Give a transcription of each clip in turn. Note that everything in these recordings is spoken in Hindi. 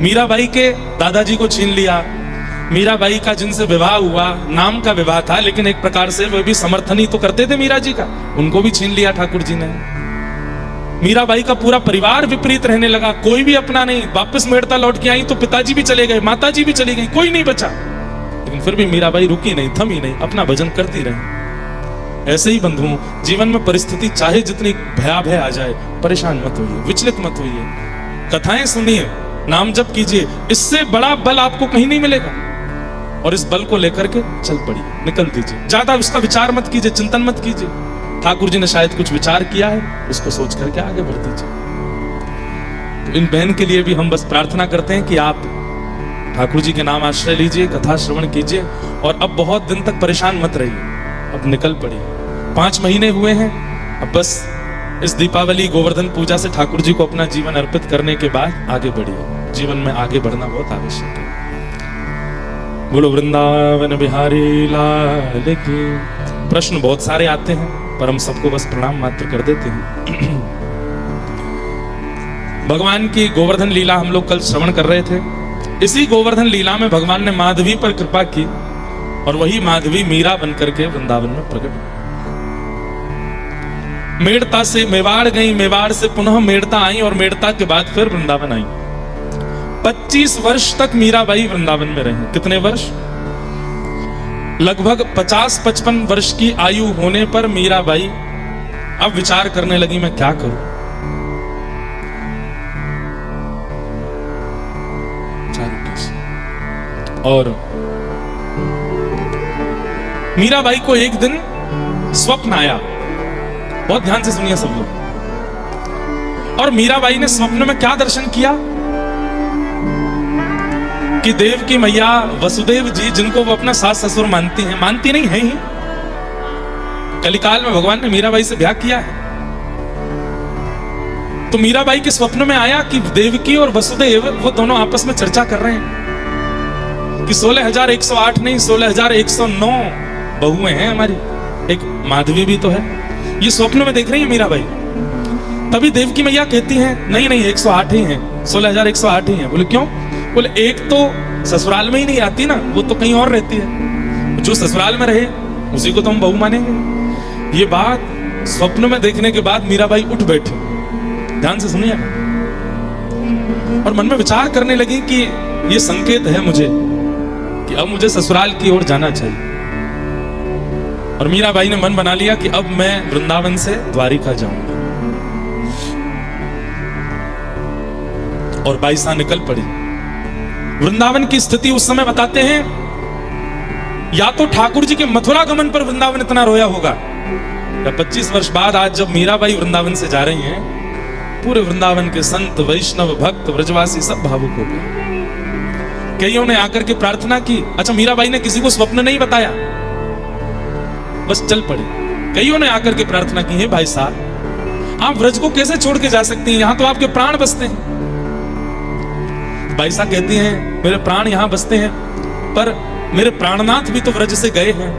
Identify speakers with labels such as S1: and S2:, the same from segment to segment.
S1: मीराबाई के दादाजी को छीन लिया। मीराबाई का जिनसे विवाह हुआ, नाम का विवाह था, लेकिन एक प्रकार से वे भी समर्थन ही तो करते थे मीरा जी का, उनको भी छीन लिया ठाकुर जी ने। मीराबाई का पूरा परिवार विपरीत रहने लगा, कोई भी अपना नहीं। वापस मेड़ता लौट के आई तो पिताजी भी चले गए, माताजी भी चली गई, कोई नहीं बचा। लेकिन फिर भी मीराबाई रुकी नहीं, थमी नहीं, अपना भजन करती रही। ऐसे ही बंधुओं, जीवन में परिस्थिति चाहे जितनी भयावह आ जाए, परेशान मत होइए, विचलित मत होइए। कथाएं सुनिए, नाम जप कीजिए, इससे बड़ा बल आपको कहीं नहीं मिलेगा। और इस बल को लेकर के चल पड़िए, निकल दीजिए। ज्यादा उसका विचार मत कीजिए, चिंतन मत कीजिए। ठाकुर जी ने शायद कुछ विचार किया है, उसको सोच करके आगे बढ़ दीजिए। तो इन बहन के लिए भी हम बस प्रार्थना करते हैं कि आप ठाकुर जी के नाम आश्रय लीजिए, कथा श्रवण कीजिए, और अब बहुत दिन तक परेशान मत रहिए, अब निकल पड़िए। 5 महीने हुए हैं, अब बस इस दीपावली गोवर्धन पूजा से ठाकुर जी को अपना जीवन अर्पित करने के बाद आगे बढ़िए। जीवन में आगे बढ़ना बहुत आवश्यक है। बोलो वृंदावन बिहारी लाल की। प्रश्न बहुत सारे आते हैं, पर हम सबको बस प्रणाम मात्र कर देते हैं। भगवान की गोवर्धन लीला हम लोग कल श्रवण कर रहे थे। इसी गोवर्धन लीला में भगवान ने माधवी पर कृपा की, और वही माधवी मीरा बनकर के वृंदावन में प्रकट हुई। मेड़ता से मेवाड़ गई, मेवाड़ से पुनः मेड़ता आई, और मेड़ता के बाद फिर वृंदावन आई। 25 वर्ष तक मीराबाई वृंदावन में रही। कितने वर्ष? लगभग 50-55 वर्ष की आयु होने पर मीराबाई अब विचार करने लगी, मैं क्या करूं। और मीराबाई को एक दिन स्वप्न आया। बहुत ध्यान से सुनिए सब लोग। और मीराबाई ने स्वप्न में क्या दर्शन किया कि देव की मैया वसुदेव जी, जिनको वो अपना सास ससुर मानती हैं, मानती नहीं है ही, कलिकाल में भगवान ने मीराबाई से ब्याह किया है। तो मीराबाई के स्वप्न में आया कि देवकी और वसुदेव वो दोनों आपस में चर्चा कर रहे हैं कि 16,108 नहीं 16,109 बहुएं हैं हमारी, एक माधवी भी तो है। ये स्वप्न में देख रही है मीराबाई। तभी देवकी मैया कहती हैं, नहीं नहीं 108 ही हैं, 16,108 ही हैं। बोले क्यों? बोले एक तो ससुराल में ही नहीं आती ना, वो तो कहीं और रहती है, जो ससुराल में रहे उसी को तो हम बहू मानेंगे। ये बात स्वप्न में देखने के बाद मीराबाई उठ बैठी। ध्यान से सुनिए। और मन में विचार करने लगी कि ये संकेत है मुझे कि अब मुझे ससुराल की ओर जाना चाहिए। और मीराबाई ने मन बना लिया कि अब मैं वृंदावन से द्वारिका जाऊंगा। और बाईसा निकल पड़ी। वृंदावन की स्थिति उस समय बताते हैं, या तो ठाकुर जी के मथुरा गमन पर वृंदावन इतना रोया होगा, या 25 वर्ष बाद आज जब मीराबाई वृंदावन से जा रही हैं, पूरे वृंदावन के संत वैष्णव भक्त व्रजवासी सब भावुक हो गए। कईयों ने आकर के प्रार्थना की। अच्छा, मीराबाई ने किसी को स्वप्न नहीं बताया, बस चल पड़ी। कईयों ने आकर के प्रार्थना की, है भाई साहब आप व्रज को कैसे छोड़ के जा सकती हैं, यहां तो आपके प्राण बसते हैं। भाई साहब कहती हैं, मेरे प्राण यहां बसते हैं, पर मेरे प्राणनाथ भी तो व्रज से गए हैं,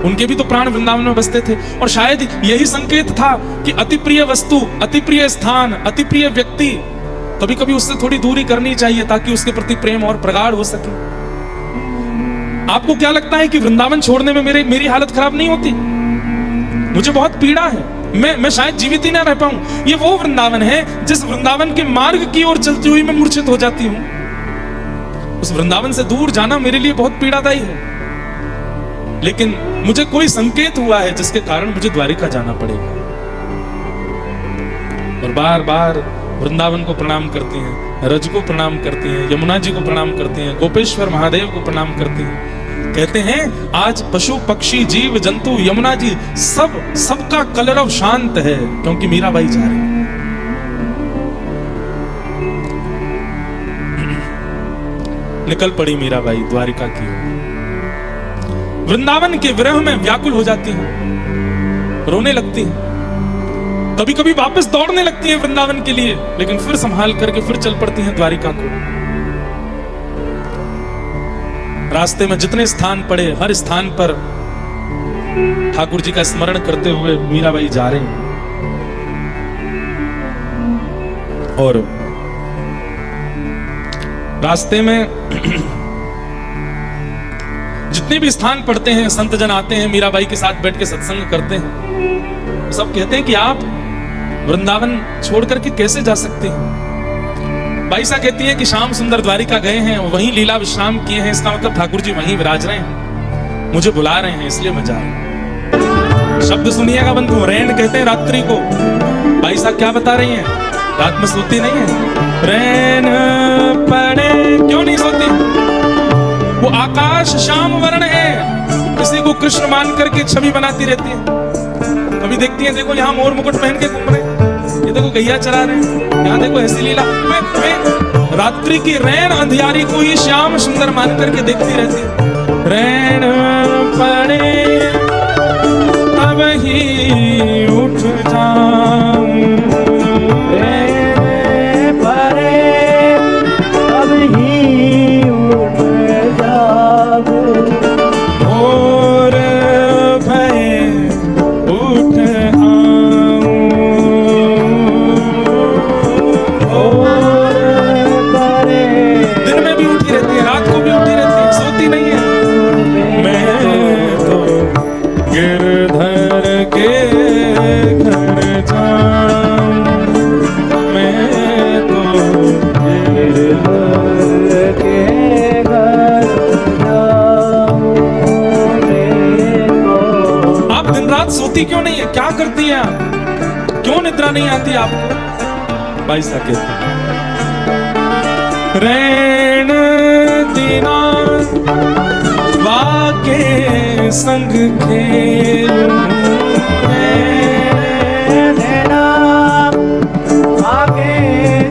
S1: उनके भी तो प्राण वृंदावन में बसते थे। और शायद यही संकेत था कि अति प्रिय वस्तु, अति प्रिय स्थान, अति प्रिय व्यक्ति, कभी कभी उससे थोड़ी दूरी करनी चाहिए ताकि उसके प्रति प्रेम और प्रगाढ़ हो सके। आपको क्या लगता है कि वृंदावन छोड़ने में मेरी हालत खराब नहीं होती? मुझे बहुत पीड़ा है, मैं शायद जीवित ही ना रह पाऊं। ये वो वृंदावन है जिस वृंदावन के मार्ग की ओर चलती हुई मैं मूर्छित हो जाती हूं। उस वृंदावन से दूर जाना मेरे लिए बहुत पीड़ादायी है। लेकिन मुझे कोई संकेत हुआ है जिसके कारण मुझे द्वारिका जाना पड़ेगा। और बार बार वृंदावन को प्रणाम करती हैं, रज को प्रणाम करती हैं, यमुना जी को प्रणाम करती हैं, गोपेश्वर महादेव को प्रणाम करती हैं। कहते हैं आज पशु पक्षी जीव जंतु यमुना जी सबका कलरव शांत है, क्योंकि मीराबाई जा रही है। निकल पड़ी मीराबाई द्वारिका की ओर। वृंदावन के विरह में व्याकुल हो जाती हैं, रोने लगती हैं, कभी कभी वापस दौड़ने लगती हैं वृंदावन के लिए, लेकिन फिर संभाल करके फिर चल पड़ती हैं द्वारिका को। रास्ते में जितने स्थान पड़े, हर स्थान पर ठाकुर जी का स्मरण करते हुए मीराबाई जा रही हैं। और रास्ते में जितने भी स्थान पड़ते हैं, संत जन आते हैं, मीराबाई के साथ बैठ के सत्संग करते हैं, सब कहते हैं कि आप वृंदावन छोड़ करके कैसे जा सकते हैं। बाईसा कहती है कि श्याम सुंदर द्वारिका गए हैं, वहीं लीला विश्राम किए हैं, इसका मतलब ठाकुर जी वहीं विराज रहे हैं, मुझे बुला रहे हैं इसलिए मैं जा रहा हूं। शब्द सुनिएगा बंधु, रैन कहते हैं रात्रि को। बाईसा क्या बता रही हैं? रात में सोती नहीं है, रैन पड़े क्यों नहीं सोती? वो आकाश श्याम वर्ण है, किसी को कृष्ण मान करके छवि बनाती रहती है। कभी देखती है, देखो यहाँ मोर मुकुट पहन के घूम रहे, ये देखो गैया चरा रहे हैं, यहाँ देखो ऐसी लीला। रात्रि की रैन अंधियारी को ही श्याम सुंदर मान करके देखती रहती है। रैन पड़े तब ही उठ जाऊं,
S2: रैन पड़े तब ही उठ जाऊं,
S1: और भय उठ आऊं,
S2: और पड़े
S1: दिन में भी उठी रहती है, रात को भी उठी रहती है, सोती नहीं है। मैं तो गिरधर के घर जाऊं, मैं तो
S2: गिरधर के घर जाऊं, मैं तो।
S1: आप दिन रात सोती क्यों नहीं है? क्या करती है आप? क्यों निद्रा नहीं आती आपको? बाईसा कहती है रैन दिना वाके संग खेलूं,
S2: देना आगे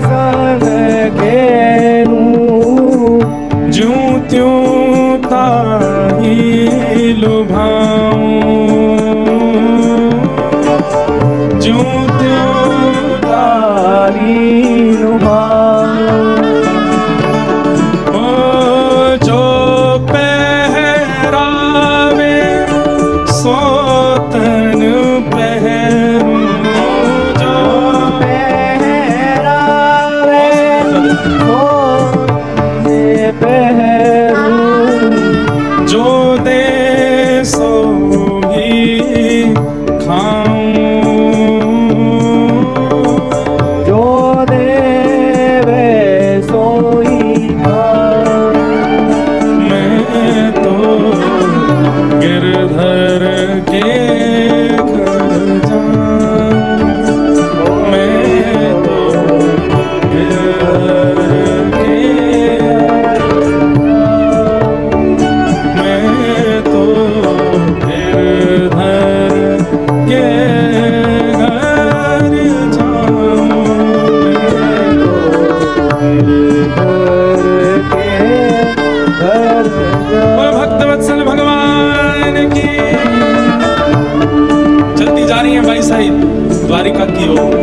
S2: संग खेलूं,
S1: ज्यों त्यों ताही लुभाऊं, ज्यों त्यों
S2: तारी लुभाऊं,
S1: ओ जो पहरावे सोतन पहरूं, जो
S2: पहरावे सोने पहरूं,
S1: जो दे सो ही खाऊं,
S2: जो देवे सोई खाऊं,
S1: मैं तो गिरधर के घर जाऊं, मैं तो गिरधर के, मैं तो गिरधर के घर जाऊं,
S2: गिरधर के घर
S1: बोलो भक्तवत्सल भगवान की। चलती जा रही है भाई साहिब द्वारिका की ओर।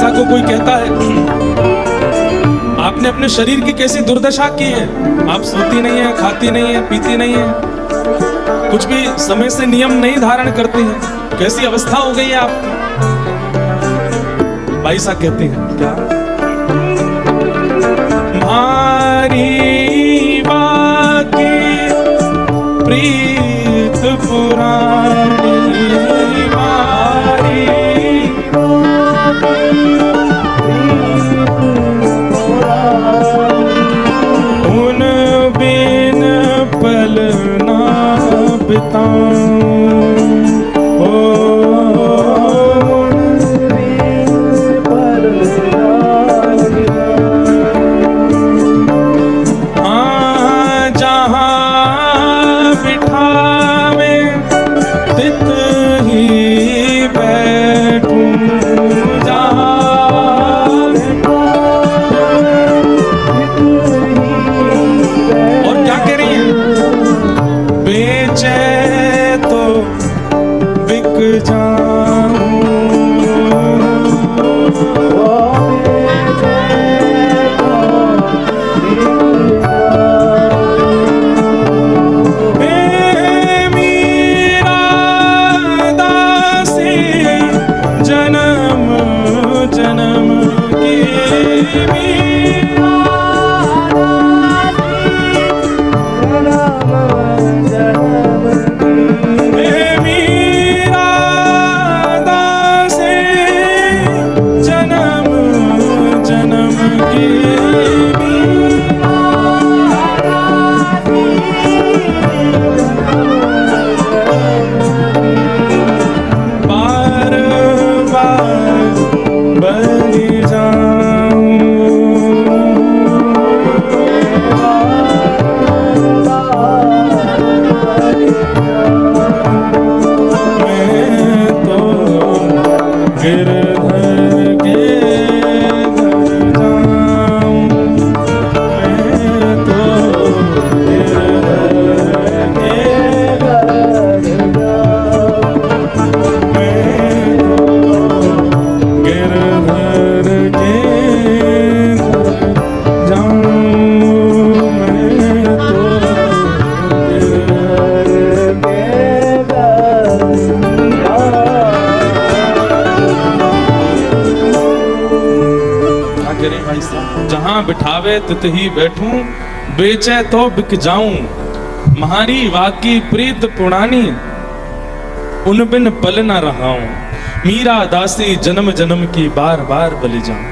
S1: को कोई कहता है आपने अपने शरीर की कैसी दुर्दशा की है, आप सोती नहीं है, खाती नहीं है, पीती नहीं है, कुछ भी समय से नियम नहीं धारण करती है, कैसी अवस्था हो गई है आपकी। बाईसा कहते हैं क्या मारी बाकी प्रीत पुरानी, मारी उन बिन पल बिताऊं जहां बिठावे तित ही बैठूं, बेचे तो बिक जाऊं। महारी वाकी प्रीत पुरानी, उन बिन पल न रहाऊं। मीरा दासी जन्म जन्म की बार बार बलि जाऊं।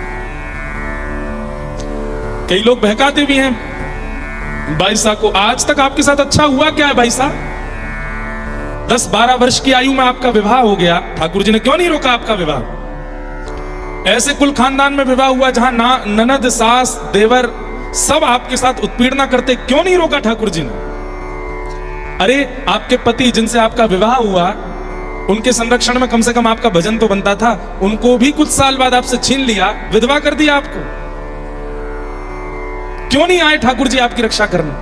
S1: कई लोग बहकाते भी हैं भाई साहब को, आज तक आपके साथ अच्छा हुआ क्या है भाई साहब? 10-12 वर्ष की आयु में आपका विवाह हो गया, ठाकुर जी ने क्यों नहीं रोका आपका विवाह? ऐसे कुल खानदान में विवाह हुआ जहां ननद सास देवर सब आपके साथ उत्पीड़ना करते, क्यों नहीं रोका ठाकुर जी ने? अरे आपके पति जिनसे आपका विवाह हुआ, उनके संरक्षण में कम से कम आपका भजन तो बनता था, उनको भी कुछ साल बाद आपसे छीन लिया, विधवा कर दिया आपको। क्यों नहीं आए ठाकुर जी आपकी रक्षा करने?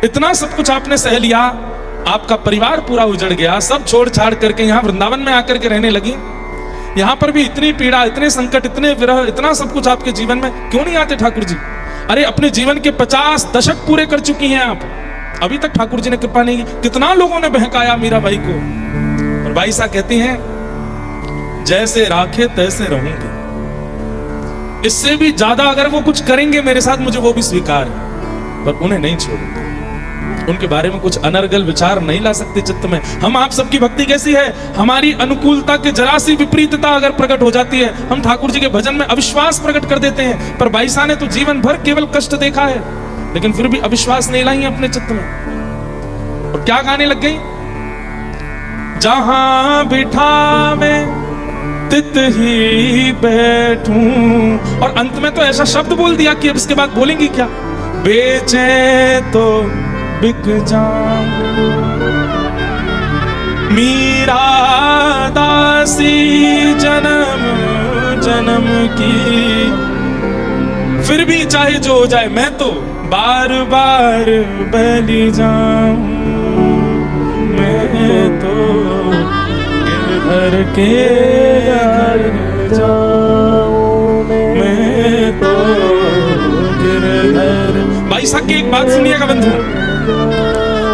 S1: इतना सब कुछ आपने सह लिया, आपका परिवार पूरा उजड़ गया, सब छोड़ छाड़ करके यहां वृंदावन में आकर के रहने लगी। यहां पर भी इतनी पीड़ा, इतने संकट, इतने विरह, इतना सब कुछ आपके जीवन में, क्यों नहीं आते ठाकुर जी? अरे अपने जीवन के 50 दशक पूरे कर चुकी हैं आप, अभी तक ठाकुर जी ने कृपा नहीं की। कितना लोगों ने बहकाया मीरा बाई को, और बाई साहब कहती हैं जैसे राखे तैसे रहूंगी। इससे भी ज्यादा अगर वो कुछ करेंगे मेरे साथ, मुझे वो भी स्वीकार है, पर उन्हें नहीं छोड़ूंगा। उनके बारे में कुछ अनर्गल विचार नहीं ला सकते चित्त में। हम आप सबकी भक्ति कैसी है? हमारी अनुकूलता के जरा सी विपरीतता अगर प्रकट हो जाती है, हम ठाकुर जी के भजन में अविश्वास प्रकट कर देते हैं। पर बाई साहब ने तो जीवन भर केवल कष्ट देखा है, लेकिन फिर भी अविश्वास नहीं लाई अपने चित्त में, और क्या गाने लग गई? जहां बिठावे तित ही बैठूं, और अंत में तो ऐसा शब्द बोल दिया कि अब इसके बाद बोलेंगी क्या? बेचे तो बिक जाऊं, मीरा दासी जन्म जन्म की। फिर भी चाहे जो हो जाए, मैं तो बार बार बलि जाऊं। मैं तो गिरधर के घर जाऊं, मैं तो गिरधर। भाई साहब की एक बात सुनिएगा बंधु,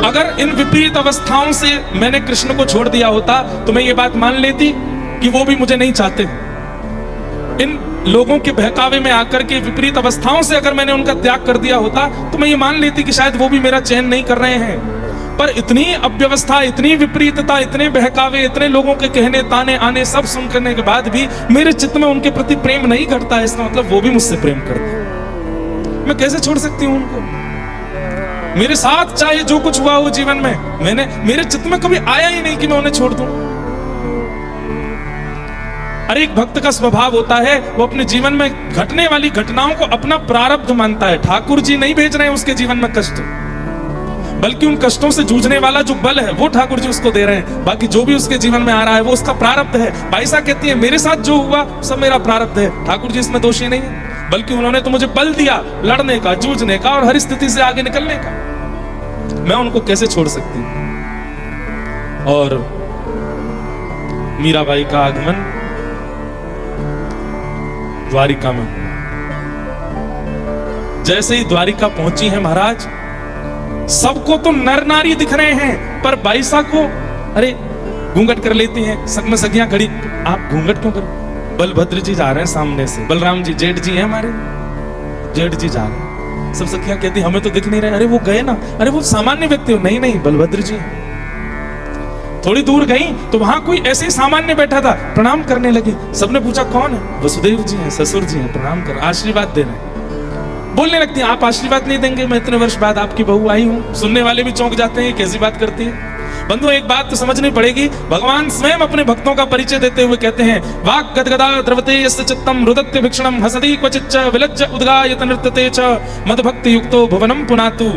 S1: अगर इन विपरीत अवस्थाओं से मैंने कृष्ण को छोड़ दिया होता तो मैं ये बात मान लेती कि वो भी मुझे नहीं चाहते। इन लोगों के बहकावे में आकर के विपरीत अवस्थाओं से अगर मैंने उनका त्याग कर दिया होता तो मैं ये मान लेती कि शायद वो भी मेरा चयन नहीं कर रहे हैं। पर इतनी अव्यवस्था, इतनी विपरीतता, इतने बहकावे, इतने लोगों के कहने ताने आने सब सुन करने के बाद भी मेरे चित्त में उनके प्रति प्रेम नहीं घटता, इसका मतलब वो भी मुझसे प्रेम करते हैं। मैं कैसे छोड़ सकती हूँ उनको? मेरे साथ चाहे जो कुछ हुआ हो जीवन में, मेरे चित्त में कभी आया ही नहीं कि मैं उन्हें छोड़ दूं। अरे एक भक्त का स्वभाव होता है, वो अपने जीवन में घटने वाली घटनाओं को अपना प्रारब्ध मानता है। ठाकुर जी नहीं भेज रहे हैं उसके जीवन में कष्ट, बल्कि उन कष्टों से जूझने वाला जो बल है वो ठाकुर जी उसको दे रहे हैं। बाकी जो भी उसके जीवन में आ रहा है वो उसका प्रारब्ध है। बाईसा कहती है मेरे साथ जो हुआ सब मेरा प्रारब्ध है, ठाकुर जी इसमें दोषी नहीं है, बल्कि उन्होंने तो मुझे बल दिया लड़ने का, जूझने का और हर स्थिति से आगे निकलने का। मैं उनको कैसे छोड़ सकती हूं। और मीराबाई का आगमन द्वारिका में, जैसे ही द्वारिका पहुंची है महाराज, सबको तो नर नारी दिख रहे हैं, पर बाईसा को अरे घूंघट कर लेती हैं। सग में सखियां खड़ी, आप घूंघट क्यों कर? बलभद्र जी जा रहे हैं सामने से, बलराम जी जेठ जी हैं हमारे, जेठ जी जा रहे हैं। सब सखियां कहती हमें तो दिख नहीं रहे। अरे वो गए ना, अरे वो सामान्य व्यक्ति हो। नहीं नहीं, बलभद्र जी। थोड़ी दूर गई तो वहां कोई ऐसे ही सामान्य बैठा था, प्रणाम करने लगी। सबने पूछा कौन है? वसुदेव जी हैं, ससुर जी हैं, प्रणाम कर, आशीर्वाद दे रहे हैं। बोलने लगती हैं आप आशीर्वाद नहीं देंगे, मैं इतने वर्ष बाद आपकी बहू आई हूं। सुनने वाले भी चौंक जाते हैं, कैसी बात करती है। बंधु एक बात तो समझनी पड़ेगी, भगवान स्वयं अपने भक्तों का परिचय देते हुए कहते हैं वाक् गदगदा द्रवते यस्य चित्तम रुदत्य भिक्षणम हसति क्वचिच्च विलज्ज उद्गायत नृत्यते च मदभक्ति युक्तो भुवनम पुनातु।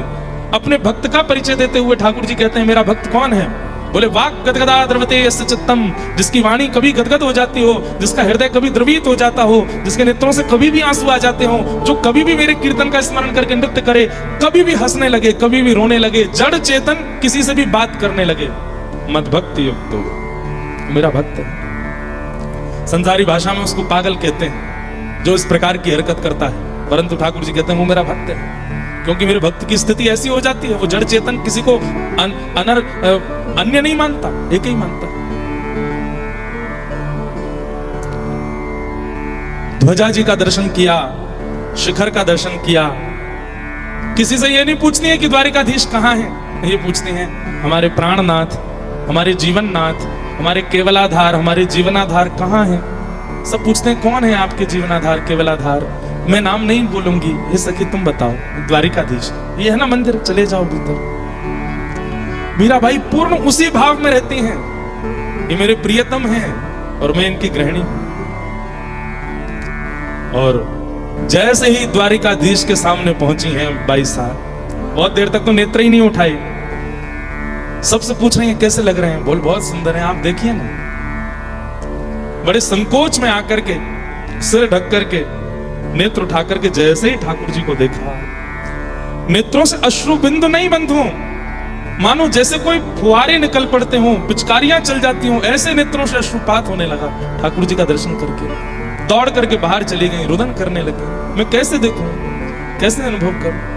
S1: अपने भक्त का परिचय देते हुए ठाकुर जी कहते हैं मेरा भक्त कौन है? बोले वाक् गदगदा द्रवते यस्य चित्तम, जिसकी वाणी कभी गदगद हो जाती हो, जिसका हृदय कभी द्रवित हो जाता हो, जिसके नेत्रों से कभी भी आंसू आ जाते हो, जो कभी भी मेरे कीर्तन का स्मरण करके नृत्य करे, कभी भी हंसने लगे, कभी भी रोने लगे, जड़ चेतन किसी से भी बात करने लगे, मदभक्ति युक्तो, मेरा भक्त है। संसारी भाषा में उसको पागल कहते हैं जो इस प्रकार की हरकत करता है, परंतु ठाकुर जी कहते हैं वो मेरा भक्त है। क्योंकि मेरे भक्त की स्थिति ऐसी हो जाती है, वो जड़ चेतन किसी को अन्य नहीं मानता, एक ही मानता। ध्वजा जी का दर्शन किया, शिखर का दर्शन किया। किसी से ये नहीं पूछती है कि द्वारिकाधीश कहाँ है, ये पूछती हैं हमारे प्राणनाथ, हमारे जीवननाथ, हमारे केवलाधार, हमारे जीवनाधार कहाँ है। सब पूछते हैं कौन है आपके जीवनाधार, केवलाधार। मैं नाम नहीं बोलूंगी, हे सखी तुम बताओ। द्वारिकाधीश ये है ना मंदिर, चले जाओ भीतर। मीराबाई पूर्ण उसी भाव में रहती हैं, ये मेरे प्रियतम हैं और मैं इनकी गृहिणी हूं। और जैसे ही द्वारिकाधीश के सामने पहुंची हैं बाईसा, बहुत देर तक तो नेत्र ही नहीं उठाई। सबसे पूछ रही हैं कैसे लग रहे हैं? बोल बहुत सुंदर हैं, आप देखिए ना। बड़े संकोच में आकर के सिर ढक करके नेत्र उठा करके जैसे ही ठाकुर जी को देखा, नेत्रों से अश्रु बिंदु नहीं बंधु, मानो जैसे कोई फुहारे निकल पड़ते हों, पिचकारियां चल जाती हों, ऐसे नेत्रों से अश्रुपात होने लगा। ठाकुर जी का दर्शन करके दौड़ करके बाहर चली गई, रुदन करने लगी। मैं कैसे देखूं, कैसे अनुभव करूं?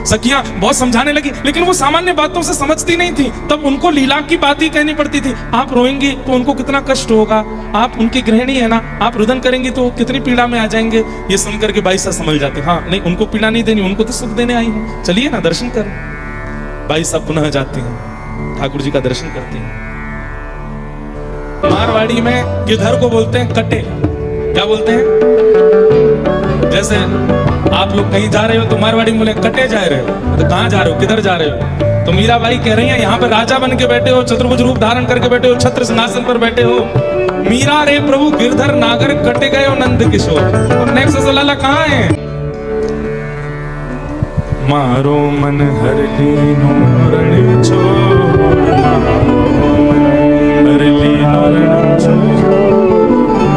S1: सखियां बहुत समझाने लगी, लेकिन वो सामान्य बातों से समझती नहीं थी। तब उनको लीला की बात ही कहनी पड़ती थी। आप रोएंगी तो उनको कितना कष्ट होगा, आप उनकी गृहिणी है ना, आप रुदन करेंगी तो कितनी पीड़ा में आ जाएंगे। ये सुनकर के बाईसा समझ जाते, हाँ नहीं उनको पीड़ा नहीं देनी, उनको तो सुख देने आई हूं, चलिए ना दर्शन कर। बाईसा पुनः जाती हैं, ठाकुर जी का दर्शन करती हैं। मारवाड़ी में गिधर को बोलते हैं कटे। क्या बोलते हैं? जैसे आप लोग कहीं जा रहे हो तो मारवाड़ी में बोले कटे जा रहे हो, तो कहाँ जा रहे हो, किधर जा रहे हो? तो मीराबाई कह रही हैं यहाँ पर राजा बन के बैठे हो, चतुर्भुज रूप धारण करके बैठे हो, छत्र सिंहासन पर बैठे हो। मीरा रे प्रभु गिरधर नागर कटे गए हो नंद किशोर। और नेक्स्ट लाला कहाँ है? मारो मन हर लीनो रण छोड़, हर लीनो रण छोड़,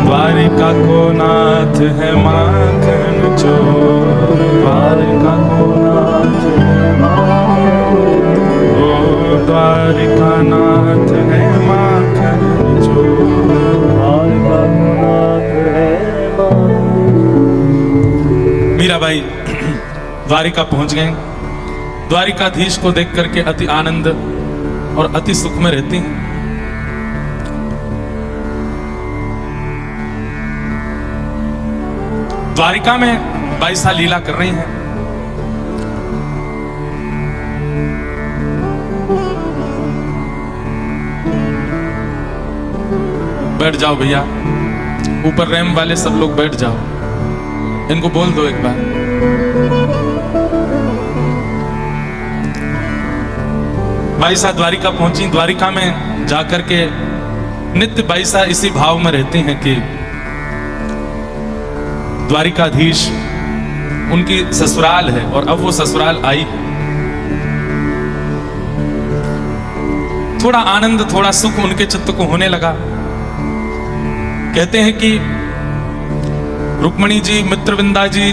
S1: द्वारिका को नाथ है माखन चोर, द्वारिका को नाथ है माखन, ओ द्वारिका नाथ है माखन चोर, द्वारिका को नाथ है माखन। मीराबाई द्वारिका पहुंच गए। द्वारिकाधीश को देख करके अति आनंद और अति सुख में रहती हैं। द्वारिका में बाईसा लीला कर रही हैं। बैठ जाओ भैया, ऊपर रैम वाले सब लोग बैठ जाओ, इनको बोल दो एक बार। बाईसा द्वारिका पहुंची। द्वारिका में जाकर के नित्य बाईसा इसी भाव में रहते हैं कि द्वारिकाधीश उनकी ससुराल है और अब वो ससुराल आई है। थोड़ा आनंद, थोड़ा सुख उनके चित्त को होने लगा। कहते हैं कि रुक्मणी जी, मित्रविंदा जी,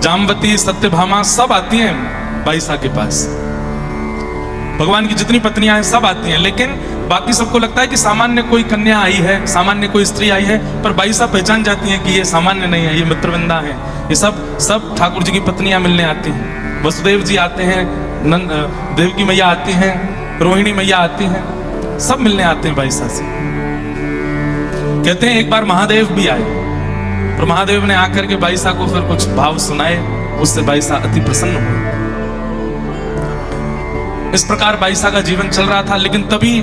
S1: जामवती, सत्यभामा सब आती हैं बाईसा के पास। भगवान की जितनी पत्नियां हैं सब आती हैं, लेकिन बाकी सबको लगता है कि सामान्य कोई कन्या आई है, सामान्य कोई स्त्री आई है, पर बाईसा पहचान जाती है कि ये सामान्य नहीं है, ये मित्रविंदा है। ये सब ठाकुर जी की पत्नियां मिलने आती हैं। वसुदेव जी आते हैं, देवकी मैया आती हैं, रोहिणी मैया आती हैं, सब मिलने आते हैं बाईसा से। कहते हैं एक बार महादेव भी आए, और महादेव ने आकर के बाईसा को फिर कुछ भाव सुनाए, उससे बाईसा अति प्रसन्न हुए। इस प्रकार बाईसा का जीवन चल रहा था, लेकिन तभी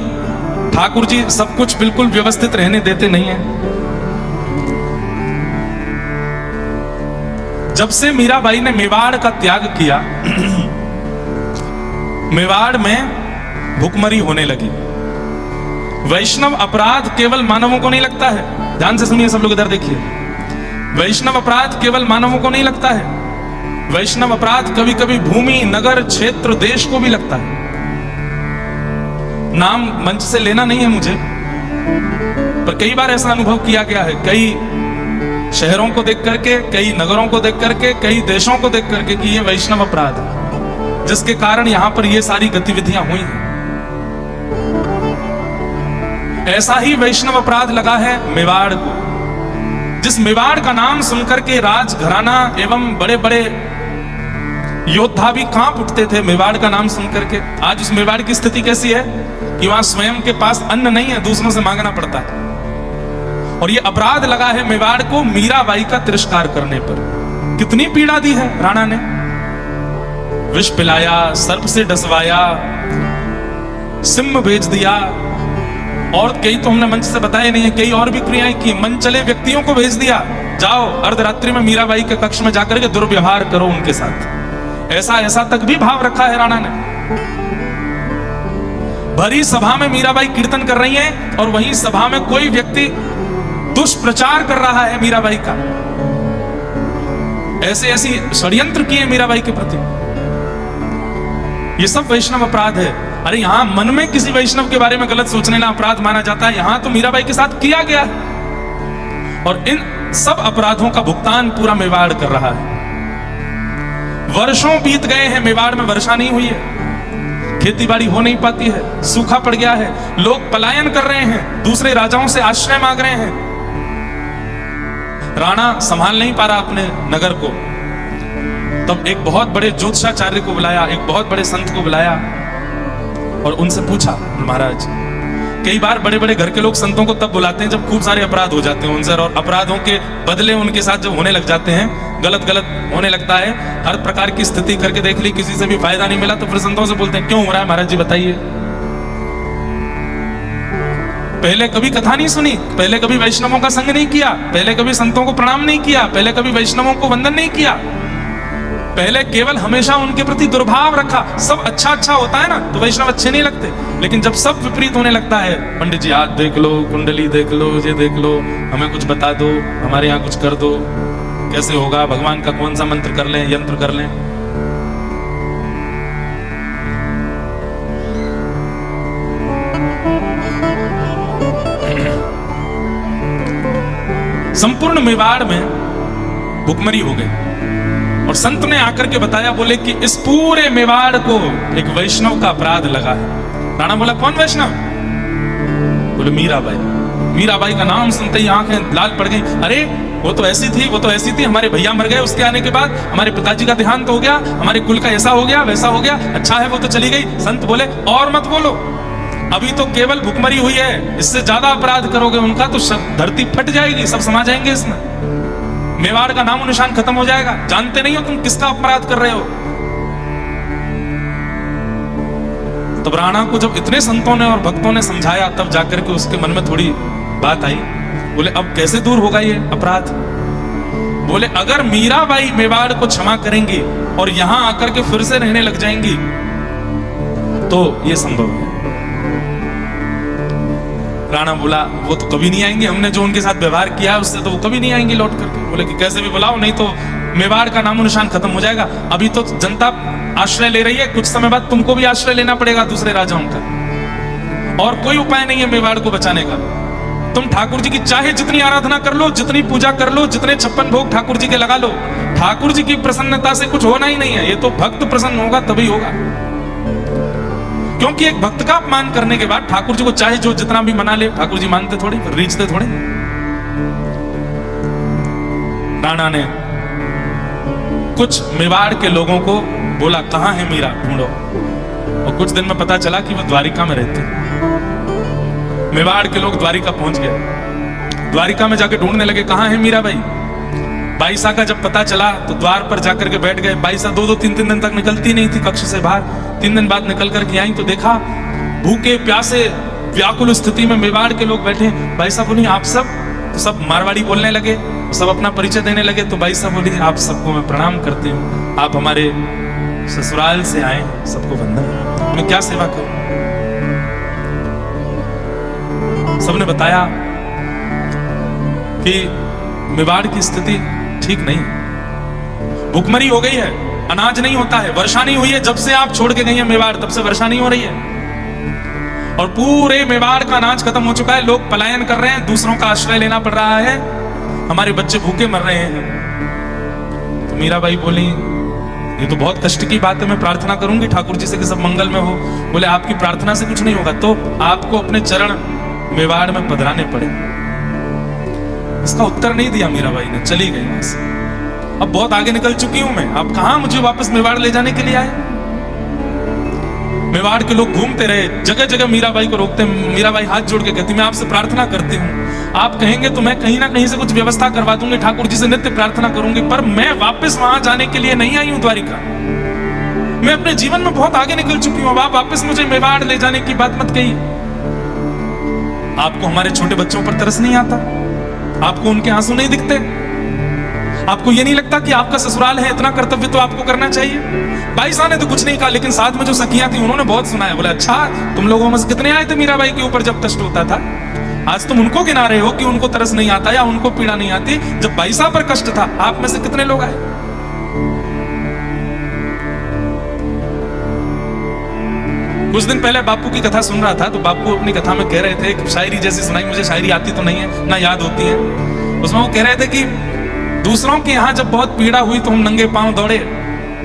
S1: ठाकुर जी सब कुछ बिल्कुल व्यवस्थित रहने देते नहीं है। जब से मीराबाई ने मेवाड़ का त्याग किया, मेवाड़ में भुखमरी होने लगी। वैष्णव अपराध केवल मानवों को नहीं लगता है, ध्यान से सुनिए सब लोग, इधर देखिए। वैष्णव अपराध केवल मानवों को नहीं लगता है, वैष्णव अपराध कभी कभी भूमि, नगर, क्षेत्र, देश को भी लगता है। नाम मंच से लेना नहीं है मुझे, पर कई बार ऐसा अनुभव किया गया है, कई शहरों को देख करके, कई नगरों को देख करके, कई देशों को देख करके कि ये वैष्णव अपराध है, जिसके कारण यहां पर ये सारी गतिविधियां हुई हैं। ऐसा ही वैष्णव अपराध लगा है मेवाड़ को। जिस मेवाड़ का नाम सुनकर के राजघराना एवं बड़े बड़े योद्धा भी कांप उठते थे मेवाड़ का नाम सुनकर के, आज उस मेवाड़ की स्थिति कैसी है कि वहां स्वयं के पास अन्न नहीं है, दूसरों से मांगना पड़ता है। और ये अपराध लगा है मेवाड़ को मीराबाई का तिरस्कार करने पर। कितनी पीड़ा दी है राणा ने, विष पिलाया, सर्प से डसवाया, सिम भेज दिया, और कई तो हमने मंच से बताए नहीं है, कई और भी क्रियाएं की। मन चले व्यक्तियों को भेज दिया, जाओ अर्धरात्रि में मीराबाई के कक्ष में जाकर के दुर्व्यवहार करो उनके साथ। ऐसा तक भी भाव रखा है राणा ने। भरी सभा में मीराबाई कीर्तन कर रही है और वहीं सभा में कोई व्यक्ति दुष्प्रचार कर रहा है मीराबाई का। ऐसे षड्यंत्र किए मीराबाई के प्रति। ये सब वैष्णव अपराध है। अरे यहां मन में किसी वैष्णव के बारे में गलत सोचने का अपराध माना जाता है, यहां तो मीराबाई के साथ किया गया है। और इन सब अपराधों का भुगतान पूरा मेवाड़ कर रहा है। वर्षों बीत गए हैं, मेवाड़ में वर्षा नहीं हुई है, खेती बाड़ी हो नहीं पाती है, सूखा पड़ गया है, लोग पलायन कर रहे हैं, दूसरे राजाओं से आश्रय मांग रहे हैं। राणा संभाल नहीं पा रहा अपने नगर को। तब एक बहुत बड़े ज्योतिषाचार्य को बुलाया, एक बहुत बड़े संत को बुलाया और उनसे पूछा, महाराज कई बार बड़े बड़े घर के लोग संतों को तब बुलाते हैं जब खूब सारे अपराध हो जाते हैं उनसे, और अपराधों के बदले उनके साथ जब होने लग जाते हैं, गलत होने लगता है, हर प्रकार की स्थिति करके देख ली, किसी से भी फायदा नहीं मिला, तो फिर संतों से बोलते हैं क्यों हो रहा है महाराज जी बताइए। पहले कभी कथा नहीं सुनी, पहले कभी वैष्णवों का संग नहीं किया, पहले कभी संतों को प्रणाम नहीं किया, पहले कभी वैष्णवों को वंदन नहीं किया, पहले केवल हमेशा उनके प्रति दुर्भाव रखा। सब अच्छा होता है ना तो वैष्णव अच्छे नहीं लगते, लेकिन जब सब विपरीत होने लगता है, पंडित जी हाथ देख लो, कुंडली देख लो, ये देख लो, हमें कुछ बता दो, हमारे यहाँ कुछ कर दो, कैसे होगा, भगवान का कौन सा मंत्र कर लें, यंत्र कर लें। संपूर्ण मेवाड़ में भुखमरी हो गई और संत ने आकर के बताया, बोले कि इस पूरे मेवाड़ को एक वैष्णव का अपराध लगा है। राणा बोला कौन वैष्णव? बोले मीराबाई। मीराबाई का नाम सुनते ही आंखें लाल पड़ गई। अरे वो तो ऐसी थी, वो तो ऐसी थी, हमारे भैया मर गए, उसके आने के बाद हमारे पिताजी का देहांत हो गया, हमारे कुल का ऐसा हो गया, वैसा हो गया, अच्छा है वो तो चली गई। संत बोले और मत बोलो, अभी तो केवल भुखमरी हुई है, इससे ज्यादा अपराध करोगे उनका तो धरती फट जाएगी, सब समा जाएंगे इसमें, मेवाड़ का नामो निशान खत्म हो जाएगा। जानते नहीं हो तुम किसका अपराध कर रहे हो। तब राणा को जब इतने संतों ने और भक्तों ने समझाया, तब जाकर के उसके मन में थोड़ी बात आई। बोले अब कैसे दूर होगा ये अपराध? बोले अगर मीराबाई मेवाड़ को क्षमा करेंगी और यहां आकर के फिर से रहने लग जाएंगी तो ये संभव है। राणा बोला वो तो कभी नहीं आएंगे, हमने जो उनके साथ व्यवहार किया है उससे तो वो कभी नहीं आएंगे लौट करके। बोले कि कैसे भी बुलाओ, नहीं तो मेवाड़ का नामो निशान खत्म हो जाएगा। अभी तो जनता आश्रय ले रही है, कुछ समय बाद तुमको भी आश्रय लेना पड़ेगा दूसरे राजाओं का, और कोई उपाय नहीं है मेवाड़ को बचाने का। तुम ठाकुर जी की चाहे जितनी आराधना कर लो, जितनी पूजा कर लो, जितने 56 भोग ठाकुर जी के लगा लो, ठाकुर जी की प्रसन्नता से कुछ होना ही नहीं है। ये तो भक्त प्रसन्न होगा तभी होगा, क्योंकि एक भक्त का अपमान करने के बाद ठाकुर जी को चाहे जो जितना भी मना ले, ठाकुर जी मानते थोड़ी, रीझते थोड़े। राणा ने कुछ मेवाड़ के लोगों को बोला कहां है मीरा, ढूंढो। और कुछ दिन में पता चला कि वो द्वारिका में रहते। मेवाड़ के लोग द्वारिका पहुंच गए। द्वारिका में जाके ढूंढने लगे कहां है मीरा भाई। बाईसा का जब पता चला तो द्वार पर जाकर के बैठ गए। बाईसा 2-3 दिन तक निकलती नहीं थी कक्ष से बाहर। 3 दिन बाद निकल करके आई तो देखा भूखे प्यासे व्याकुल स्थिति में मेवाड़ के लोग बैठे। बाईसा बोली आप सब, तो सब मारवाड़ी बोलने लगे, सब अपना परिचय देने लगे। तो बाईसा बोली आप सबको मैं प्रणाम करती हूँ, आप हमारे ससुराल से आए, सबको वंदन, मैं क्या सेवा करूं। सबने बताया कि मेवाड़ की स्थिति ठीक नहीं, भूखमरी हो गई है, अनाज नहीं होता है, वर्षा नहीं हुई है। जब से आप छोड़ के गई हैं मेवाड़ तब से वर्षा नहीं हो रही है, और पूरे मेवाड़ का अनाज खत्म हो चुका है। लोग पलायन कर रहे हैं, दूसरों का आश्रय लेना पड़ रहा है, हमारे बच्चे भूखे मर रहे हैं। तो मीराबाई बोली ये तो बहुत कष्ट की बात है, मैं प्रार्थना करूंगी ठाकुर जी से कि सब मंगल में हो। बोले आपकी प्रार्थना से कुछ नहीं होगा, तो आपको अपने चरण मेवाड़ में पधराने पड़े। इसका उत्तर नहीं दिया मीराबाई ने, चली गई वहां से। अब बहुत आगे निकल चुकी हूं मैं, अब कहां मुझे वापस मेवाड़ ले जाने के लिए आए। मेवाड़ के लोग घूमते रहे, जगह जगह मीराबाई को रोकते। मीराबाई हाथ जोड़ के कहती मैं आपसे प्रार्थना करती हूँ, आप कहेंगे तो मैं कहीं ना कहीं से कुछ व्यवस्था करवा दूंगी, ठाकुर जी से नित्य प्रार्थना करूंगी, पर मैं वापस वहां जाने के लिए नहीं आई हूं द्वारिका। मैं अपने जीवन में बहुत आगे निकल चुकी हूं, अब आप वापस मुझे मेवाड़ ले जाने की बात मत कहिए। आपको हमारे छोटे बच्चों पर तरस नहीं आता, आपको उनके आंसू नहीं दिखते, आपको ये नहीं लगता कि आपका ससुराल है, इतना कर्तव्य तो आपको करना चाहिए। बाईसा ने तो कुछ नहीं कहा, लेकिन साथ में जो सखियां थी उन्होंने बहुत सुनाया। बोले अच्छा तुम लोगों में से कितने आए थे मीराबाई के ऊपर जब कष्ट होता था, आज तुम उनको गिना रहे हो कि उनको तरस नहीं आता या उनको पीड़ा नहीं आती। जब बाईसा पर कष्ट था आप में से कितने लोग आए। कुछ दिन पहले बापू की कथा सुन रहा था, तो बापू अपनी कथा में कह रहे थे, एक शायरी जैसी सुनाई, मुझे शायरी आती तो नहीं है ना याद होती है। उसमें वो कह रहे थे कि दूसरों के यहाँ जब बहुत पीड़ा हुई तो हम नंगे पांव दौड़े,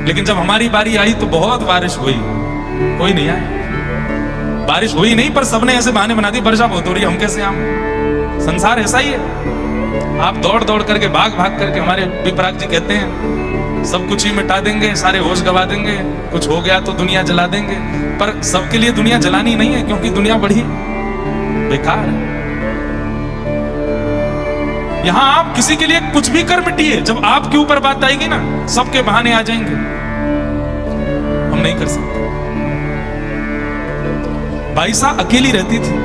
S1: लेकिन जब हमारी बारी आई तो बहुत बारिश हुई, कोई नहीं आया। बारिश हुई नहीं, पर सबने ऐसे बहाने बना दिए, वर्षा बहुत हो रही है, हम कैसे आम। संसार ऐसा ही है, आप दौड़ दौड़ करके भाग भाग करके, हमारे विपराग जी कहते हैं सब कुछ ही मिटा देंगे, सारे होश गवा देंगे, कुछ हो गया तो दुनिया जला देंगे। पर सबके लिए दुनिया जलानी नहीं है, क्योंकि दुनिया बड़ी बेकार है। यहां आप किसी के लिए कुछ भी कर मिटिए, जब आपके ऊपर बात आएगी ना सबके बहाने आ जाएंगे, हम नहीं कर सकते। बाईसा अकेली रहती थी,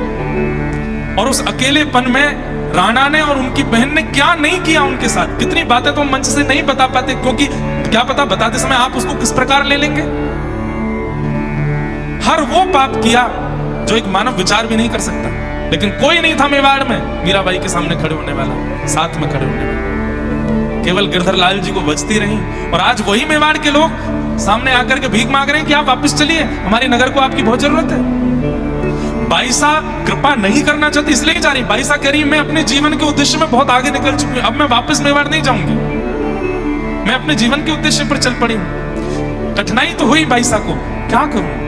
S1: और उस अकेलेपन में राणा ने और उनकी बहन ने क्या नहीं किया उनके साथ। कितनी बातें तो मंच से नहीं बता पाते, क्योंकि क्या पता बताते समय आप उसको किस प्रकार ले लेंगे। हर वो पाप किया जो एक मानव विचार भी नहीं कर सकता, लेकिन कोई नहीं था मेवाड़ में मीराबाई के सामने खड़े होने वाला, साथ में खड़े होने वाला। केवल गिरधर लाल जी को बचती रही, और आज वही मेवाड़ के लोग सामने आकर के भीख मांग रहे हैं कि आप वापस चलिए, हमारे नगर को आपकी बहुत जरूरत है। बाईसा कृपा नहीं करना चाहती इसलिए ही जा रही। बाईसा कह रही मैं अपने जीवन के उद्देश्य में बहुत आगे निकल चुकी हूं, अब मैं वापस मेवाड़ नहीं जाऊंगी, मैं अपने जीवन के उद्देश्य पर चल पड़ी हूं। कठिनाई तो हुई बाईसा को, क्या करूं,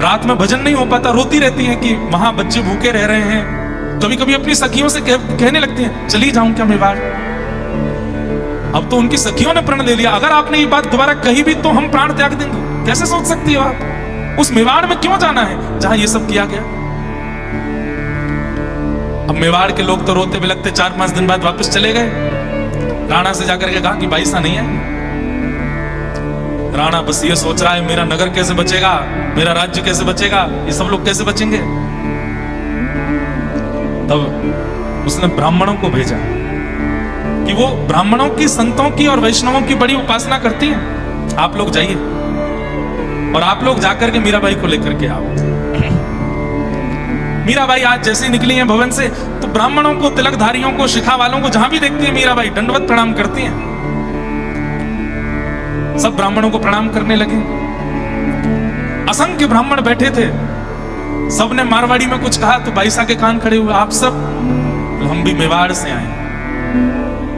S1: रात में भजन नहीं हो पाता, रोती रहती है कि वहां बच्चे भूखे रह रहे हैं। कभी कभी अपनी सखियों से कहने लगती हैं चली जाऊं क्या मेवाड़। अब तो उनकी सखियों ने प्रण ले लिया, अगर आपने ये बात दोबारा कही भी तो हम प्राण त्याग देंगे। कैसे सोच सकती हो आप, उस मेवाड़ में क्यों जाना है जहां ये सब किया गया। अब मेवाड़ के लोग तो रोते बिलखते 4-5 दिन बाद वापस चले गए। राणा से जाकर के कहा कि बाईसा नहीं है। राणा बस ये सोच रहा है मेरा नगर कैसे बचेगा, मेरा राज्य कैसे बचेगा, ये सब लोग कैसे बचेंगे। तब उसने ब्राह्मणों को भेजा कि वो ब्राह्मणों की, संतों की और वैष्णवों की बड़ी उपासना करती हैं, आप लोग जाइए। और आप लोग जाकर के मीराबाई को लेकर के आओ। मीराबाई आज जैसे ही निकली हैं भवन से, तो ब्राह्मणों को, तिलकधारियों को, शिखा वालों को जहां भी देखती है मीराबाई दंडवत प्रणाम करती हैं। सब ब्राह्मणों को प्रणाम करने लगे। असंख्य ब्राह्मण बैठे थे, सबने मारवाड़ी में कुछ कहा तो बाईसा के कान खड़े हुए, आप सब? हम भी मेवाड़ से आए।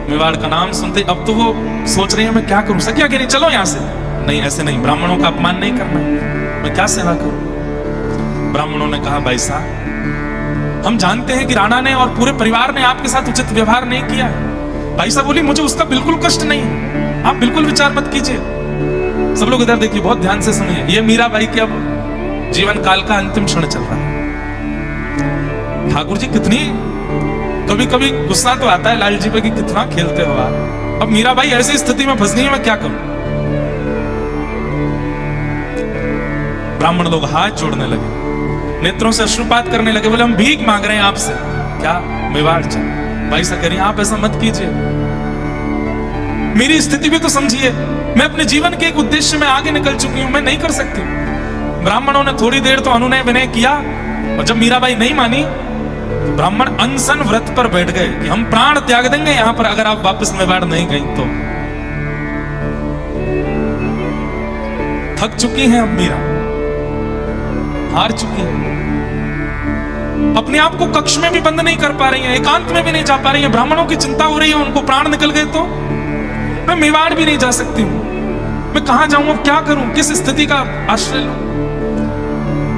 S1: मेवाड़ का नाम सुनते अब तो वो सोच रही है मैं क्या करूं। सखिया कह रही चलो यहां से। नहीं, ऐसे नहीं, ब्राह्मणों का अपमान नहीं करना, मैं क्या सेवा करूं। ब्राह्मणों ने कहा भाई साहब, हम जानते हैं कि राणा ने और पूरे परिवार ने आपके साथ उचित व्यवहार नहीं किया है। भाई साहब बोली मुझे उसका बिल्कुल कष्ट नहीं है, आप बिल्कुल विचार मत कीजिए। सब लोग इधर देखिए, बहुत ध्यान से सुनिए। ये मीराबाई के अब जीवन काल का अंतिम क्षण चल रहा है। ठाकुर जी कितनी कभी कभी गुस्सा तो आता है लाल जी पे कि कितना खेलते हो आप। अब मीराबाई ऐसी स्थिति में फंस गई है, मैं क्या करूं। ब्राह्मण लोग हाथ जोड़ने लगे, नेत्रों से अश्रुपात करने लगे, बोले हम भीख मांग रहे हैं आपसे। क्या? मेवाड़ चल। भाई सा कह रही आप ऐसा मत कीजिए, मेरी स्थिति भी तो समझिए। मैं अपने जीवन के एक उद्देश्य में आगे निकल चुकी हूं, मैं नहीं कर सकती। ब्राह्मणों ने थोड़ी देर तो अनुनय विनय किया, और जब मीराबाई नहीं मानी तो ब्राह्मण अनशन व्रत पर बैठ गए कि हम प्राण त्याग देंगे यहां पर अगर आप वापस मेवाड़ नहीं गई तो। थक चुकी हैं अब मीरा, हार चुकी है, अपने आप को कक्ष में भी बंद नहीं कर पा रही है, एकांत में भी नहीं जा पा रही है। ब्राह्मणों की चिंता हो रही है, उनको प्राण निकल गए तो मैं मेवाड़ भी नहीं जा सकती हूं, मैं कहां जाऊं, अब क्या करूं, किस स्थिति का आश्रय लूं।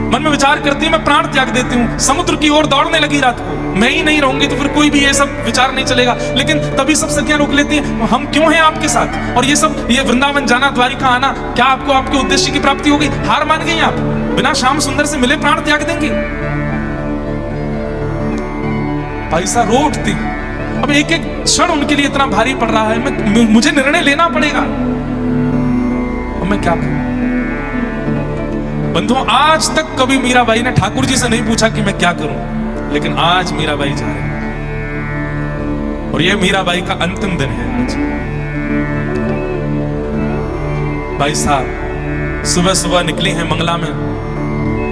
S1: मन में विचार करती है मैं प्राण त्याग देती हूं, समुद्र की ओर दौड़ने लगी रात को। मैं ही नहीं रहूंगी तो फिर कोई भी ये सब विचार नहीं चलेगा। लेकिन तभी सब सखियां रोक लेती हैं, हम क्यों हैं आपके साथ, और ये सब, ये वृंदावन जाना, द्वारिका आना, क्या आपको आपके उद्देश्य की प्राप्ति हो गई? हार मान गई आप, बिना श्याम सुंदर से मिले प्राण त्याग देंगे? पैसा रो उठती। अब एक एक क्षण उनके लिए इतना भारी पड़ रहा है, मुझे निर्णय लेना पड़ेगा, अब मैं क्या करूं। बंधुओं, आज तक कभी मीराबाई ने ठाकुर जी से नहीं पूछा कि मैं क्या करूं, लेकिन आज मीराबाई जा रही है, और ये मीराबाई का अंतिम दिन है आज। भाई साहब सुबह सुबह निकली हैं मंगला में,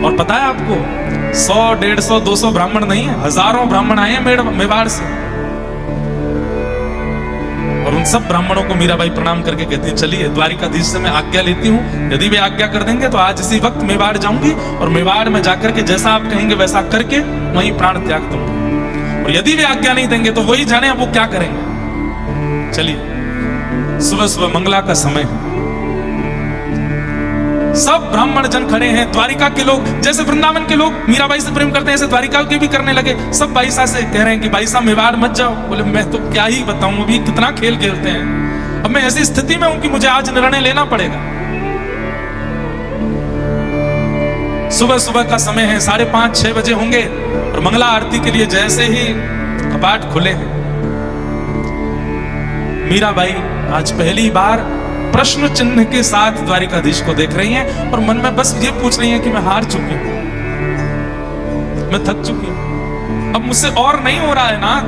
S1: और पता है आपको 100, 150, 200 ब्राह्मण नहीं है, हजारों ब्राह्मण आए हैं मेवाड़ से। और उन सब ब्राह्मणों को मीराबाई प्रणाम करके कहती है चलिए द्वारिकाधीश से मैं आज्ञा लेती हूँ, यदि वे आज्ञा कर देंगे तो आज इसी वक्त मेवाड़ जाऊंगी, और मेवाड़ में जाकर के जैसा आप कहेंगे वैसा करके वहीं प्राण त्याग दूंगा। और यदि वे आज्ञा नहीं देंगे तो वही जाने वो क्या करेंगे। चलिए सुबह सुबह मंगला का समय है, सब ब्राह्मण जन खड़े हैं। द्वारिका के लोग, जैसे वृंदावन के लोग मीराबाई से प्रेम करते हैं, ऐसे द्वारिका के भी करने लगे। सब बाईसा से कह रहे हैं कि बाईसा मेवाड़ मत जाओ। बोले मैं तो क्या ही बताऊं, अभी कितना खेल खेलते हैं, अब मैं ऐसी स्थिति में हूं कि मुझे आज निर्णय लेना पड़ेगा। सुबह सुबह का समय है, 5:30, 6 बजे होंगे, और मंगला आरती के लिए जैसे ही कपाट खुले हैं, मीराबाई आज पहली बार प्रश्न चिन्ह के साथ द्वारिकाधीश को देख रही हैं, और मन में बस ये पूछ रही हैं कि मैं हार चुकी हूं, मैं थक चुकी हूं, अब मुझसे और नहीं हो रहा है नाथ।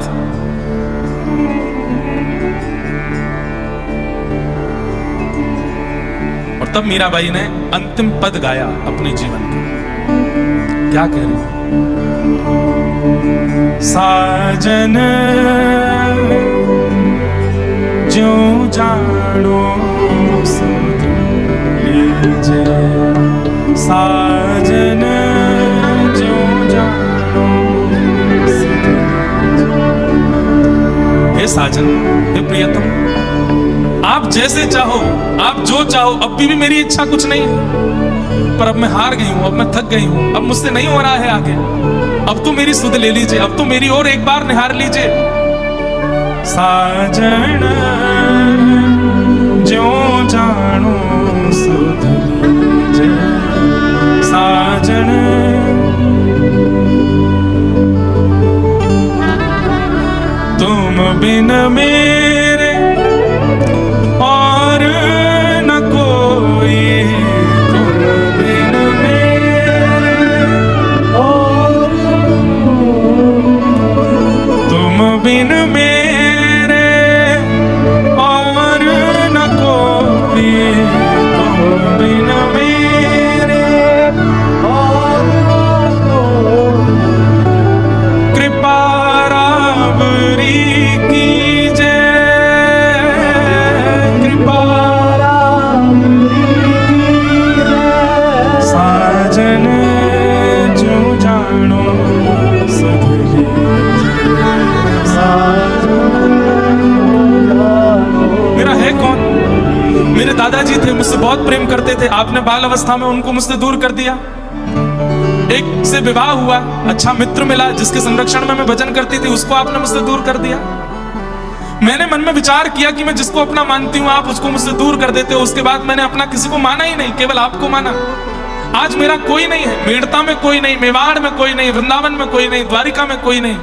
S1: और तब मीराबाई ने अंतिम पद गाया अपने जीवन का। क्या कह रही? साजन जो जानो साजन जो जानो। हे साजन, हे प्रियतम, आप जैसे चाहो, आप जो चाहो, अब भी मेरी इच्छा कुछ नहीं है, पर अब मैं हार गई हूं, अब मैं थक गई हूं, अब मुझसे नहीं हो रहा है आगे, अब तो मेरी सुध ले लीजिए, अब तो मेरी और एक बार निहार लीजिए। साजन जो जानो सुध लीजिए, साजन तुम बिन मेरे और न कोई, तुम बिन मेरे और तुम बिन मेरे और न कोई। मुझसे बहुत प्रेम करते थे, आपने बाल अवस्था में उनको मुझसे दूर कर दिया। एक से विवाह हुआ, अच्छा मित्र मिला जिसके संरक्षण में मैं भजन करती थी, उसको आपने मुझसे दूर कर दिया। मैंने मन में विचार किया कि मैं जिसको अपना मानती हूँ आप उसको मुझसे दूर कर देते हो। उसके बाद मैंने अपना किसी को माना ही नहीं, केवल आपको माना। आज मेरा कोई नहीं है, मेड़ता में कोई नहीं, मेवाड़ में कोई नहीं, वृंदावन में कोई नहीं, द्वारिका में कोई नहीं।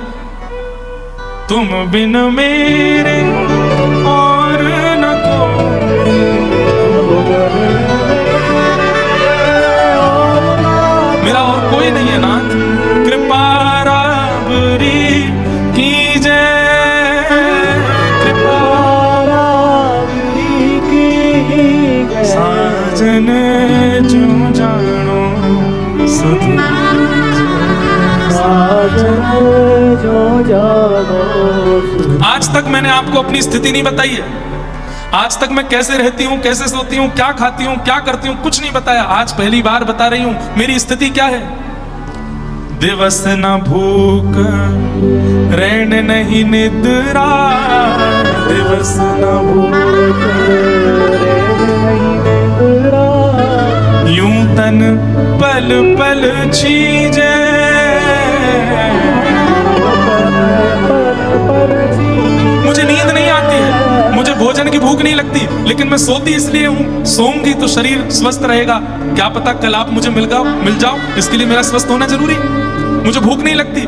S1: तुम बिन मेरे और न कोई, मेरा और कोई नहीं है नाथ। कृपा राबरी कीजिए, कृपा
S2: राबरी कीजिए।
S1: साजन जो जानो सुध,
S2: साजन जो जानो।
S1: आज तक मैंने आपको अपनी स्थिति नहीं बताई है। आज तक मैं कैसे रहती हूँ, कैसे सोती हूँ, क्या खाती हूँ, क्या करती हूँ, कुछ नहीं बताया। आज पहली बार बता रही हूँ मेरी स्थिति क्या है। दिवस न भूख रैन नहीं निद्रा, दिवस न भूख यूं तन पल पल छीजे। मुझे नींद नहीं आती है, मुझे भोजन की भूख नहीं लगती, लेकिन मैं सोती इसलिए हूँ, सोऊंगी तो शरीर स्वस्थ रहेगा। क्या पता कल आप मुझे मिल जाओ, इसके लिए मेरा स्वस्थ होना जरूरी। मुझे भूख नहीं लगती,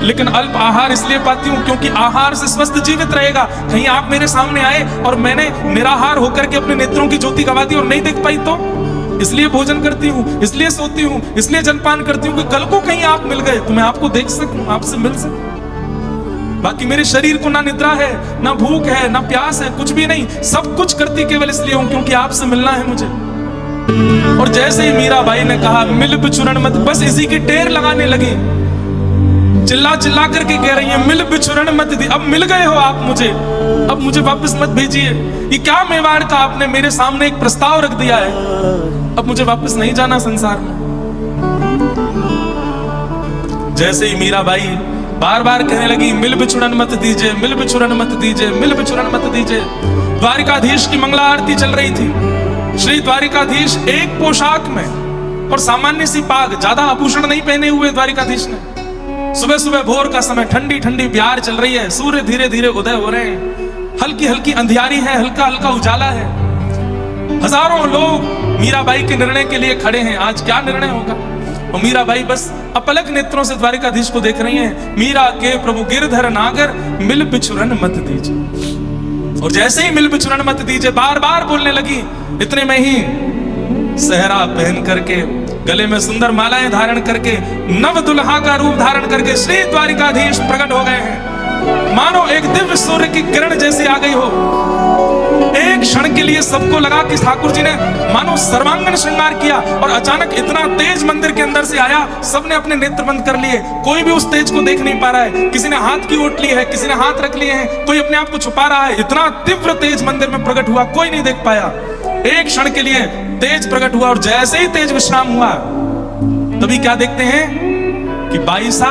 S1: लेकिन अल्प आहार इसलिए पाती हूँ क्योंकि आहार से स्वस्थ जीवित रहेगा। कहीं आप मेरे सामने आए और मैंने निराहार होकर के अपने नेत्रों की ज्योति गवा दी और नहीं देख पाई तो, इसलिए भोजन करती हूँ, इसलिए सोती हूँ, इसलिए जलपान करती हूँ कि कल को कहीं आप मिल गए तो मैं आपको देख सकूं, आपसे मिल सकूं। बाकी मेरे शरीर को ना निद्रा है, ना भूख है, ना प्यास है, कुछ भी नहीं। सब कुछ करती केवल इसलिए हूं क्योंकि आपसे मिलना है मुझे। और जैसे ही मीराबाई ने कहा मिल बिछुरन मत, बस इसी की टेर लगाने लगी। चिल्ला चिल्ला करके कह रही है मिल बिछुरन मत दी। अब मिल गए हो आप मुझे, अब मुझे वापस मत भेजिए। ये क्या मेवाड़ का आपने मेरे सामने एक प्रस्ताव रख दिया है, अब मुझे वापस नहीं जाना संसार में। जैसे ही मीराबाई बार बार कहने लगी मिल बिछुड़न मत दीजिए, मिल बिछुड़न मत दीजिए, मिल बिछुड़न मत दीजिए। द्वारिकाधीश की मंगला आरती चल रही थी। श्री द्वारिकाधीश एक पोशाक में और सामान्य सी पाग, ज्यादा आभूषण नहीं पहने हुए द्वारिकाधीश ने। सुबह सुबह भोर का समय, ठंडी ठंडी प्यार चल रही है, सूर्य धीरे धीरे उदय हो रहे हैं, हल्की हल्की अंधियारी है, हल्का हल्का उजाला है। हजारों लोग मीराबाई के निर्णय के लिए खड़े हैं। आज क्या निर्णय होगा? और मीराबाई बस अपलक नेत्रों से द्वारिकाधीश को देख रही हैं। मीरा के प्रभु गिरधर नागर मिल बिछुरन मत दीजिए। और जैसे ही मिल बिछुरन मत दीजिए बार बार बोलने लगी। इतने में ही सेहरा पहन करके, गले में सुंदर मालाएं धारण करके, नव दुल्हा का रूप धारण करके श्री द्वारिकाधीश प्रकट हो गए हैं। मानो एक दिव्य सूर्य की किरण जैसी आ गई हो। एक क्षण के लिए सबको लगा कि ठाकुर जी ने मानो सर्वांगन श्रृंगार किया और अचानक इतना तेज मंदिर के अंदर से आया, सबने अपने नेत्र बंद कर लिए। कोई भी उस तेज को देख नहीं पा रहा है। किसी ने हाथ की ओट ली है, किसी ने हाथ रख लिए हैं, कोई अपने आप को छुपा रहा है। इतना तीव्र तेज मंदिर में प्रकट हुआ, कोई नहीं देख पाया। एक क्षण के लिए तेज प्रकट हुआ और जैसे ही तेज विश्राम हुआ, तभी क्या देखते हैं कि बाईसा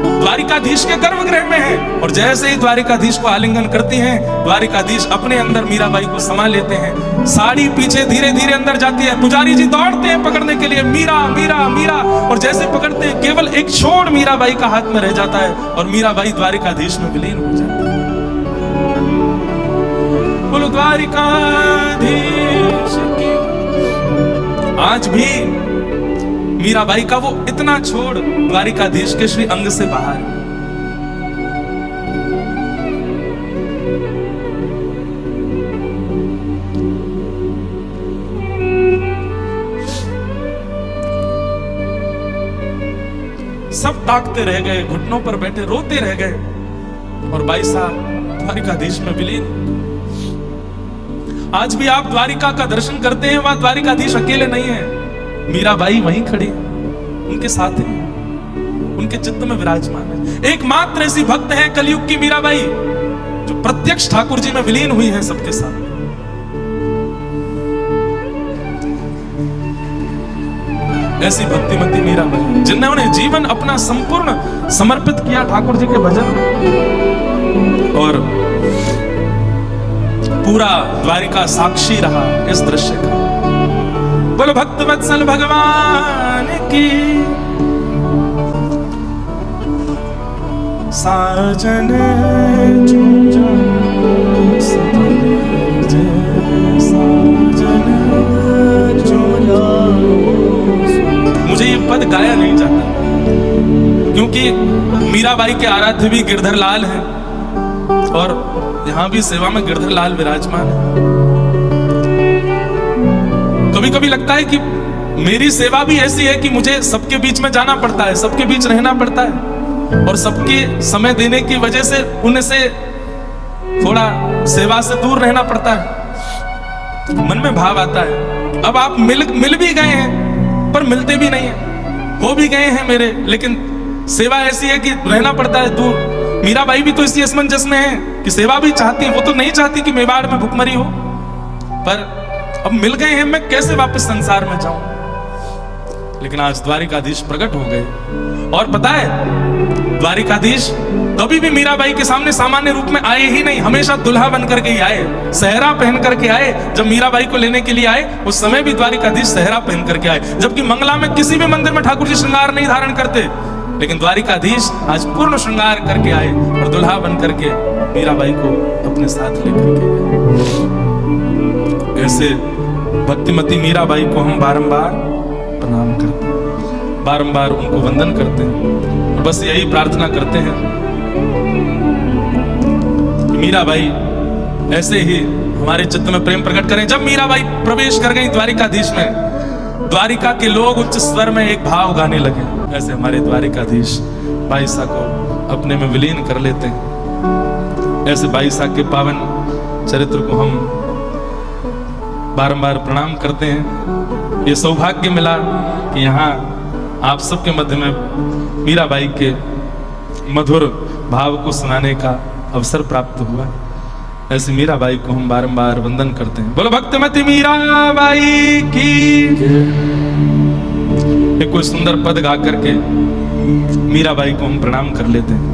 S1: द्वारिकाधीश के गर्भगृह में है। और जैसे ही द्वारिकाधीश को आलिंगन करती हैं, द्वारिकाधीश अपने अंदर मीराबाई को समा लेते हैं। साड़ी पीछे धीरे धीरे अंदर जाती है। पुजारी जी दौड़ते हैं पकड़ने के लिए, मीरा मीरा मीरा। और जैसे पकड़ते हैं, केवल एक छोड़ मीराबाई का हाथ में रह जाता है और मीराबाई द्वारिकाधीश में विलीन हो जाती है। बोलो द्वारिकाधीश की। आज भी मीराबाई का वो इतना छोड़ द्वारिकाधीश के श्री अंग से बाहर। सब ताकते रह गए, घुटनों पर बैठे रोते रह गए और बाईसा द्वारिकाधीश में विलीन। आज भी आप द्वारिका का दर्शन करते हैं, वहां द्वारिकाधीश अकेले नहीं है। मीराबाई वहीं खड़ी, उनके साथ है, उनके चित्त में विराजमान है। एकमात्र ऐसी भक्त है कलयुग की मीराबाई, जो प्रत्यक्ष ठाकुर जी में विलीन हुई है सबके साथ। ऐसी भक्तिमती मीराबाई, जिन्होंने जीवन अपना संपूर्ण समर्पित किया ठाकुर जी के भजन में। और पूरा द्वारिका साक्षी रहा इस दृश्य का। बोलो भक्त वत्सल भगवान की। साजन चूजा सतने जय साजन चूजा। मुझे ये पद गाया नहीं जाता क्योंकि मीराबाई के आराध्य भी गिरधर लाल हैं और यहां भी सेवा में गिरधर लाल विराजमान है। कभी कभी लगता है कि मेरी सेवा भी ऐसी है कि मुझे सबके बीच में जाना पड़ता है, सबके बीच रहना पड़ता है और सबके समय देने की वजह से उनसे थोड़ा सेवा से दूर रहना पड़ता है। मन में भाव आता है अब आप मिल भी गए हैं पर मिलते भी नहीं है, हो भी गए हैं मेरे, लेकिन सेवा ऐसी है कि रहना पड़ता है दूर। मीराबाई भी तो इसी असमंजस में है कि सेवा भी चाहती है, वो तो नहीं चाहती कि मेवाड़ में भुखमरी हो, पर अब मिल गए हैं, मैं कैसे वापस संसार में जाऊं। लेकिन आज द्वारिकाधीश प्रकट हो गए और पता है द्वारिकाधीश कभी भी मीराबाई के सामने सामान्य रूप में आए ही नहीं, हमेशा दुल्हा बन करके ही आए, सहरा पहन करके आए। जब मीराबाई को लेने के लिए आए उस समय भी द्वारिकाधीश सहरा पहन करके आए, जबकि मंगला में किसी भी मंदिर में ठाकुर जी श्रृंगार नहीं धारण करते, लेकिन द्वारिकाधीश आज पूर्ण श्रृंगार करके आए और दुल्हा बन करके मीराबाई को अपने साथ लेकर के गए। ऐसे भक्तिमती मीराबाई को हम बारंबार प्रणाम करते हैं, बारंबार उनको वंदन करते हैं और बस यही प्रार्थना करते हैं कि मीराबाई ऐसे ही हमारे चित्त में प्रेम प्रकट करें। जब मीराबाई प्रवेश कर गई द्वारिकाधीश में, द्वारिका के लोग उच्च स्वर में एक भाव गाने लगे। ऐसे हमारे द्वारिकाधीश बाईसा को अपने में विलीन कर लेते हैं। ऐसे बाईसा के पावन चरित्र को हम बारंबार प्रणाम करते हैं। ये सौभाग्य मिला कि यहाँ आप सबके मध्य में मीराबाई के मधुर भाव को सुनाने का अवसर प्राप्त हुआ। ऐसे मीराबाई को हम बारंबार वंदन करते हैं। बोलो भक्तिमती मीराबाई की। एक कोई सुंदर पद गा करके मीराबाई को हम प्रणाम कर लेते हैं।